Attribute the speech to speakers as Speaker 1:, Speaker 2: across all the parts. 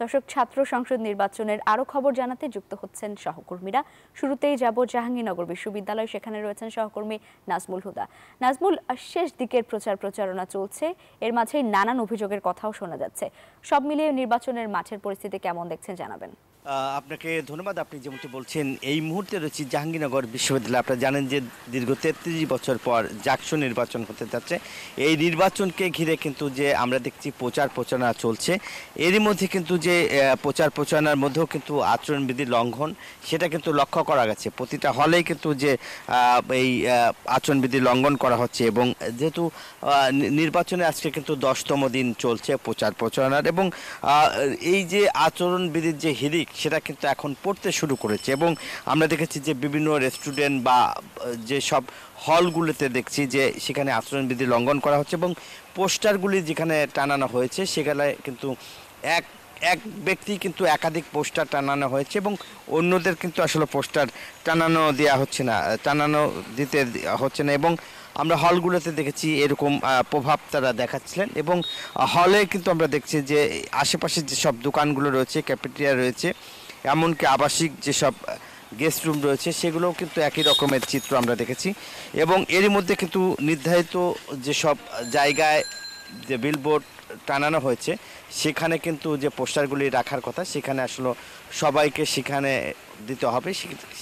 Speaker 1: দর্শক, ছাত্র সংসদ নির্বাচনের আরো খবর জানাতে যুক্ত হচ্ছেন সহকর্মীরা। শুরুতেই যাব জাহাঙ্গীরনগর বিশ্ববিদ্যালয়, সেখানে রয়েছেন সহকর্মী নাজমুল হুদা। নাজমুল, শেষ দিকের প্রচারণা চলছে, এর মাঝেই নানান অভিযোগের কথাও শোনা যাচ্ছে। সব মিলিয়ে নির্বাচনের মাঠের পরিস্থিতি কেমন দেখছেন জানাবেন।
Speaker 2: আপনাকে ধন্যবাদ। আপনি যেমনটি বলছেন, এই মুহূর্তে রয়েছে জাহাঙ্গীরনগর বিশ্ববিদ্যালয়। আপনারা জানেন যে দীর্ঘ 33 বছর পর জাকসু নির্বাচন হতে যাচ্ছে। এই নির্বাচনকে ঘিরে কিন্তু যে আমরা দেখছি প্রচারণা চলছে, এরই মধ্যে কিন্তু যে প্রচারণার মধ্যেও কিন্তু আচরণবিধি লঙ্ঘন, সেটা কিন্তু লক্ষ্য করা গেছে। প্রতিটা হলেই কিন্তু যে এই আচরণবিধি লঙ্ঘন করা হচ্ছে, এবং যেহেতু নির্বাচনে আজকে কিন্তু 10তম দিন চলছে প্রচারণার, এবং এই যে আচরণবিধির যে হিড়িক, সেটা কিন্তু এখন পড়তে শুরু করেছে। এবং আমরা দেখেছি যে বিভিন্ন রেস্টুরেন্ট বা যে সব হলগুলোতে দেখছি যে সেখানে আচরণবিধি লঙ্ঘন করা হচ্ছে, এবং পোস্টারগুলি যেখানে টানানো হয়েছে সেখানে কিন্তু এক ব্যক্তি কিন্তু একাধিক পোস্টার টানানো হয়েছে, এবং অন্যদের কিন্তু আসলে পোস্টার টানানো দিতে হচ্ছে না। এবং আমরা হলগুলোতে দেখেছি এরকম প্রভাব তারা দেখাচ্ছিলেন, এবং হলে কিন্তু আমরা দেখছি যে আশেপাশে যেসব দোকানগুলো রয়েছে, ক্যাফেটেরিয়া রয়েছে, এমনকি আবাসিক যেসব গেস্ট রুম রয়েছে, সেগুলোও কিন্তু একই রকমের চিত্র আমরা দেখেছি। এবং এরই মধ্যে কিন্তু নির্ধারিত যেসব জায়গায় যে বিলবোর্ড টানানো হয়েছে, সেখানে কিন্তু যে পোস্টারগুলি রাখার কথা, সেখানে আসলে সবাইকে সেখানে দিতে হবে,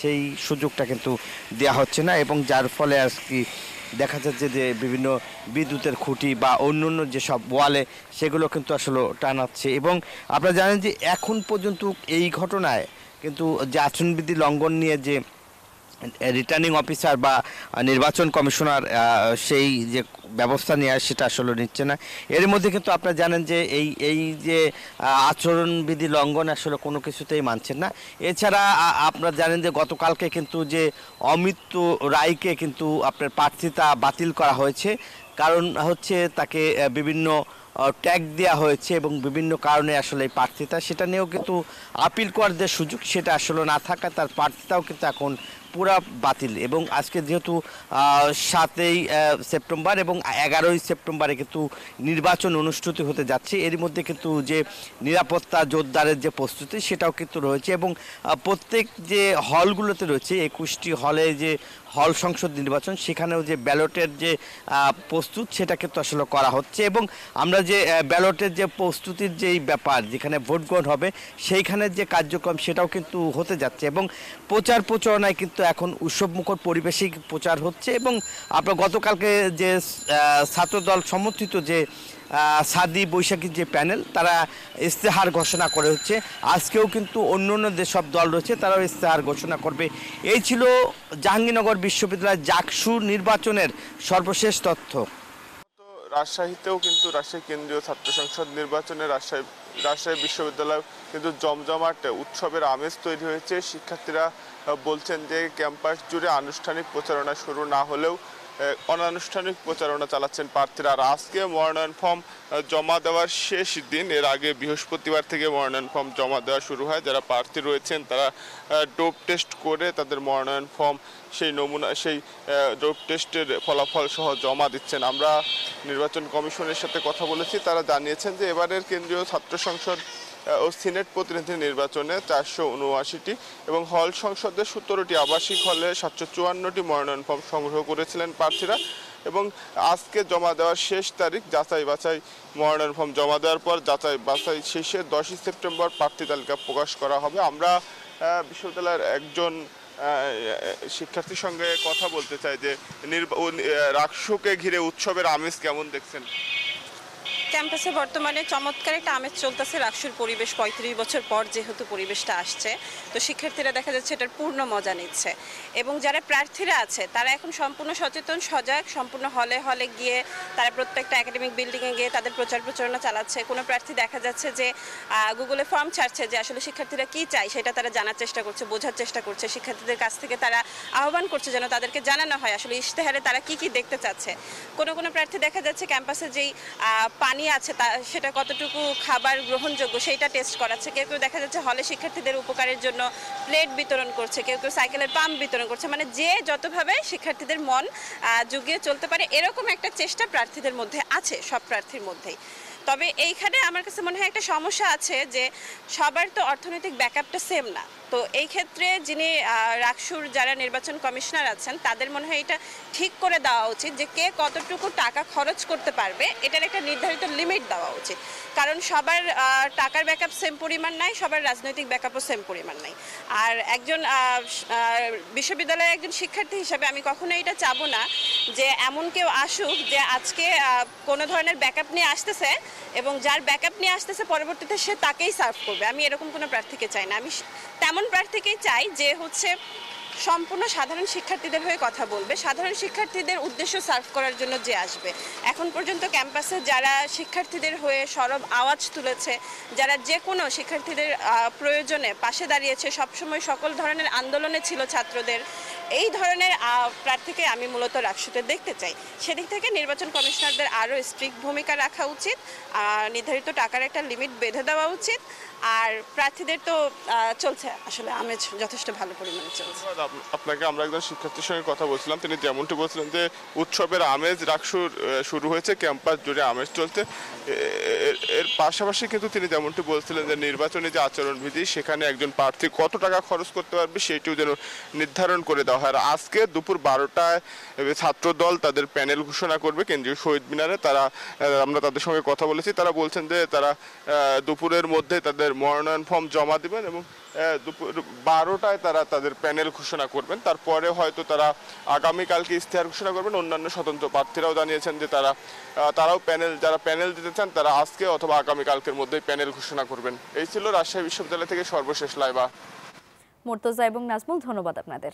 Speaker 2: সেই সুযোগটা কিন্তু দেওয়া হচ্ছে না। এবং যার ফলে আর কি দেখা যাচ্ছে যে বিভিন্ন বিদ্যুতের খুঁটি বা অন্যান্য যেসব ওয়ালে, সেগুলো কিন্তু আসলে টানাচ্ছে। এবং আপনারা জানেন যে এখন পর্যন্ত এই ঘটনায় কিন্তু যে আচরণবিধি লঙ্ঘন নিয়ে যে রিটার্নিং অফিসার বা নির্বাচন কমিশনার সেই যে ব্যবস্থা নেওয়া, সেটা আসলে নিচ্ছে না। এর মধ্যে কিন্তু আপনারা জানেন যে এই যে আচরণবিধি লঙ্ঘন আসলে কোনো কিছুতেই মানছেন না। এছাড়া আপনারা জানেন যে গতকালকে কিন্তু যে অমিত রায়কে কিন্তু আপনার প্রার্থিতা বাতিল করা হয়েছে, কারণ হচ্ছে তাকে বিভিন্ন ট্যাগ দেওয়া হয়েছে, এবং বিভিন্ন কারণে আসলে এই প্রার্থিতা, সেটা নিয়েও কিন্তু আপিল করার যে সুযোগ, সেটা আসলে না থাকা তার প্রার্থিতাও কিন্তু এখন পুরা বাতিল। এবং আজকে যেহেতু 7ই সেপ্টেম্বর এবং 11ই সেপ্টেম্বরে কিন্তু নির্বাচন অনুষ্ঠিত হতে যাচ্ছে, এর মধ্যে কিন্তু যে নিরাপত্তা জোরদারের যে প্রস্তুতি, সেটাও কিন্তু রয়েছে। এবং প্রত্যেক যে হলগুলোতে রয়েছে, 21টি হলে যে হল সংসদ নির্বাচন, সেখানেও যে ব্যালটের যে প্রস্তুত, সেটা কিন্তু আসলে করা হচ্ছে। এবং আমরা যে ব্যালটের যে প্রস্তুতির যেই ব্যাপার, যেখানে ভোট গ্রহণ হবে, সেইখানের যে কার্যক্রম, সেটাও কিন্তু হতে যাচ্ছে। এবং প্রচারণায় কিন্তু এখন উৎসবমুখর পরিবেশেই প্রচার হচ্ছে। এবং আপনার গতকালকে যে ছাত্রদল সমর্থিত যে সাদি বৈশাখীর যে প্যানেল, তারা ইস্তেহার ঘোষণা করে হচ্ছে। আজকেও কিন্তু অন্য যেসব দল রয়েছে, তারাও ইস্তেহার ঘোষণা করবে। এই ছিল জাহাঙ্গীরনগর বিশ্ববিদ্যালয়ের জাকসু নির্বাচনের সর্বশেষ তথ্য।
Speaker 3: রাজশাহীতেও কিন্তু রাজশাহী কেন্দ্রীয় ছাত্র সংসদ নির্বাচনে রাজশাহী বিশ্ববিদ্যালয় কিন্তু জমজমাট উৎসবের আমেজ তৈরি হয়েছে। শিক্ষার্থীরা বলছেন যে ক্যাম্পাস জুড়ে আনুষ্ঠানিক প্রচারণা শুরু না হলেও অনানুষ্ঠানিক প্রচারণা চালাচ্ছেন প্রার্থীরা। আর আজকে মনোনয়ন ফর্ম জমা দেওয়ার শেষ দিন। এর আগে বৃহস্পতিবার থেকে মনোনয়ন ফর্ম জমা দেওয়া শুরু হয়। যারা প্রার্থী রয়েছেন তারা ডোপ টেস্ট করে তাদের মনোনয়ন ফর্ম সেই ডোপ টেস্টের ফলাফল সহ জমা দিচ্ছেন। আমরা নির্বাচন কমিশনের সাথে কথা বলেছি, তারা জানিয়েছেন যে এবারের কেন্দ্রীয় ছাত্র সংসদ ও সিনেট প্রতিনিধি নির্বাচনে 479টি এবং হল সংসদে 17টি, আবাসিক হলে 754টি মনোনয়ন ফর্ম সংগ্রহ করেছিলেন প্রার্থীরা। এবং আজকে জমা দেওয়ার শেষ তারিখ। যাচাই বাছাই মনোনয়ন ফর্ম জমা দেওয়ার পর যাচাই বাছাই শেষে 10ই সেপ্টেম্বর প্রার্থী তালিকা প্রকাশ করা হবে। আমরা বিশ্ববিদ্যালয়ের একজন শিক্ষার্থীর সঙ্গে কথা বলতে চাই যে রাকসুকে ঘিরে উৎসবের আমেজ কেমন দেখছেন?
Speaker 4: ক্যাম্পাসে বর্তমানে চমৎকার একটা আমেজ চলতেছে। রাকসুর পরিবেশ 35 বছর পর যেহেতু পরিবেশটা আসছে, তো শিক্ষার্থীরা দেখা যাচ্ছে এটার পূর্ণ মজা নিচ্ছে। এবং যারা প্রার্থীরা আছে তারা এখন সম্পূর্ণ সচেতন, সজাগ, সম্পূর্ণ হলে গিয়ে তারা প্রত্যেকটা একাডেমিক বিল্ডিংয়ে গিয়ে তাদের প্রচারণা চালাচ্ছে। কোনো প্রার্থী দেখা যাচ্ছে যে গুগলে ফর্ম ছাড়ছে যে আসলে শিক্ষার্থীরা কী চায় সেটা তারা জানার চেষ্টা করছে, বোঝার চেষ্টা করছে। শিক্ষার্থীদের কাছ থেকে তারা আহ্বান করছে যেন তাদেরকে জানানো হয় আসলে ইশতেহারে তারা কী দেখতে চাচ্ছে। কোনো প্রার্থী দেখা যাচ্ছে ক্যাম্পাসে যেই পানি আছে সেটা কতটুকু খাবার গ্রহণযোগ্য সেইটা টেস্ট করাচ্ছে। কেউ দেখা যাচ্ছে হলে শিক্ষার্থীদের উপকারের জন্য প্লেট বিতরণ করছে, কেউ সাইকেলের পাম্প বিতরণ করছে। মানে যে যতভাবে শিক্ষার্থীদের মন জুগিয়ে চলতে পারে, এরকম একটা চেষ্টা প্রার্থীদের মধ্যে আছে, সব প্রার্থীর মধ্যেই। তবে এইখানে আমার কাছে মনে হয় একটা সমস্যা আছে যে সবার তো অর্থনৈতিক ব্যাকআপটা সেম না। তো এই ক্ষেত্রে যিনি রাকসুর যারা নির্বাচন কমিশনার আছেন তাদের মনে হয় এটা ঠিক করে দেওয়া উচিত যে কে কতটুকু টাকা খরচ করতে পারবে, এটার একটা নির্ধারিত লিমিট দেওয়া উচিত। কারণ সবার টাকার ব্যাকআপ সেম পরিমাণ নাই, সবার রাজনৈতিক ব্যাকআপও সেম পরিমাণ নাই। আর একজন বিশ্ববিদ্যালয়ের একজন শিক্ষার্থী হিসাবে আমি কখনো এটা চাবো না যে এমন কেউ আসুক যে আজকে কোনো ধরনের ব্যাকআপ নিয়ে আসতেছে এবং যার ব্যাকআপ নিয়ে আসতেছে পরবর্তীতে সে তাকেই সার্ভ করবে। আমি এরকম কোনো প্রার্থীকে চাই না। আমি তেমন প্রার্থীকেই চাই যে হচ্ছে সম্পূর্ণ সাধারণ শিক্ষার্থীদের হয়ে কথা বলবে, সাধারণ শিক্ষার্থীদের উদ্দেশ্য সার্ভ করার জন্য যে আসবে। এখন পর্যন্ত ক্যাম্পাসে যারা শিক্ষার্থীদের হয়ে সরব আওয়াজ তুলেছে, যারা যে কোনো শিক্ষার্থীদের প্রয়োজনে পাশে দাঁড়িয়েছে, সবসময় সকল ধরনের আন্দোলনে ছিল ছাত্রদের, এই ধরনের প্রার্থীকে আমি মূলত রাকসুতে দেখতে চাই। সেদিক থেকে নির্বাচন কমিশনারদের আরও স্ট্রিক্ট ভূমিকা রাখা উচিত, নির্ধারিত টাকার একটা লিমিট বেঁধে দেওয়া উচিত। আর প্রার্থীদের তো চলছে আসলে আমেজ যথেষ্ট ভালো পরিমাণে চলছে।
Speaker 3: আপনাকে আমরা একজন শিক্ষার্থীর সঙ্গে কথা বলছিলাম, তিনি যেমনটি বলছিলেন যে উৎসবের আমেজ রাকসুর শুরু হয়েছে, ক্যাম্পাস জুড়ে আমেজ চলছে। এর পাশাপাশি কিন্তু তিনি যেমনটি বলছিলেন যে নির্বাচনী যে আচরণবিধি সেখানে একজন প্রার্থী কত টাকা খরচ করতে পারবে সেটিও যেন নির্ধারণ করে দেওয়া হয়। আর আজকে দুপুর 12টায় ছাত্রদল তাদের প্যানেল ঘোষণা করবে কেন্দ্রীয় শহীদ মিনারে। আমরা তাদের সঙ্গে কথা বলেছি, তারা বলছেন যে তারা দুপুরের মধ্যে তাদের মনোনয়ন ফর্ম জমা দিবেন এবং দুপুর 12টায় তারা তাদের প্যানেল ঘোষণা করবেন। তারপরে হয়তো তারা আগামীকালকে ইশতেহার ঘোষণা করবেন। অন্যান্য স্বতন্ত্র প্রার্থীরাও জানিয়েছেন যে তারাও যারা প্যানেল দিতে চান তারা আজকে অথবা আগামীকালকের মধ্যেই প্যানেল ঘোষণা করবেন। এই ছিল রাজশাহী বিশ্ববিদ্যালয় থেকে সর্বশেষ লাইভা।
Speaker 1: মুর্তজা এবং নাজমুল, ধন্যবাদ আপনাদের।